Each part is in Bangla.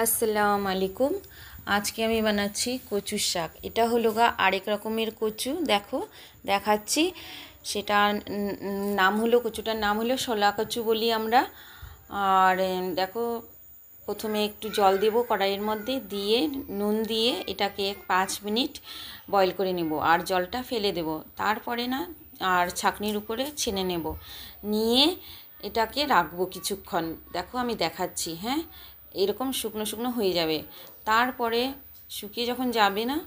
আসসালামু আলাইকুম। আজকে আমি বানাচ্ছি কচুর শাক। এটা হলো আরেক রকমের কচু। দেখো দেখাচ্ছি। সেটা নাম হলো, কচুটার নাম হলো শোলা কচু বলি আমরা। আর দেখো, প্রথমে একটু জল দেব কড়াইয়ের মধ্যে, দিয়ে নুন দিয়ে এটাকে 5 মিনিট বয়েল করে নেব, আর জলটা ফেলে দেব। তারপরে আর ছাঁকনির উপরে ছেনে নেব, নিয়ে এটাকে রাখবো কিছুক্ষণ। দেখো আমি দেখাচ্ছি, হ্যাঁ, এরকম শুকনো শুকনো হয়ে যাবে। তারপরে শুকিয়ে যখন যাবে না,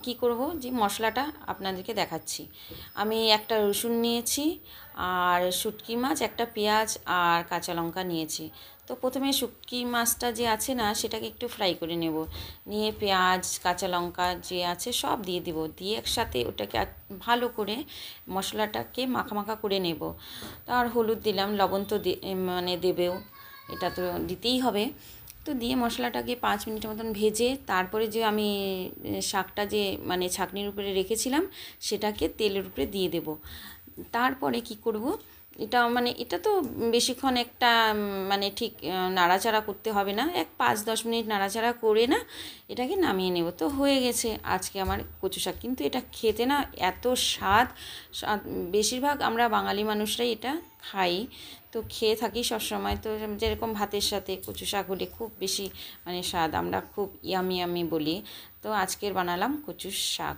কি করব, যে মশলাটা আপনাদেরকে দেখাচ্ছি। আমি একটা রসুন নিয়েছি, আর শুটকি মাছ, একটা পেঁয়াজ আর কাঁচা লঙ্কা নিয়েছি। তো প্রথমে শুটকি মাছটা যে আছে না, সেটাকে একটু ফ্রাই করে নেব, নিয়ে পেঁয়াজ কাঁচা লঙ্কা যে আছে সব দিয়ে দিব, দিয়ে একসাথে ওটাকে ভালো করে মশলাটাকে মাখা মাখা করে নেব। আর হলুদ দিলাম, লবণ তো দেবেও, এটা তো দিতেই হবে। তো দিয়ে মশলাটাকে 5 মিনিটের মতন ভেজে, তারপরে যে আমি শাকটা যে ছাঁকনির উপরে রেখেছিলাম, সেটাকে তেলের উপরে দিয়ে দেব। তারপরে কি করব, এটা তো বেশিক্ষণ একটা ঠিক নাড়াচাড়া করতে হবে না, 5-10 মিনিট নাড়াচাড়া করে এটাকে নামিয়ে নেব। তো হয়ে গেছে আজকে আমার কচু শাক। কিন্তু এটা খেতে এত স্বাদ, বেশিরভাগ আমরা বাঙালি মানুষরাই এটা খাই, তো খেয়ে থাকি সবসময়। তো যেরকম ভাতের সাথে কচু শাক হলে খুব বেশি স্বাদ, আমরা খুব ইয়ামি ইয়ামি বলি। তো আজকের বানালাম কচুর শাক।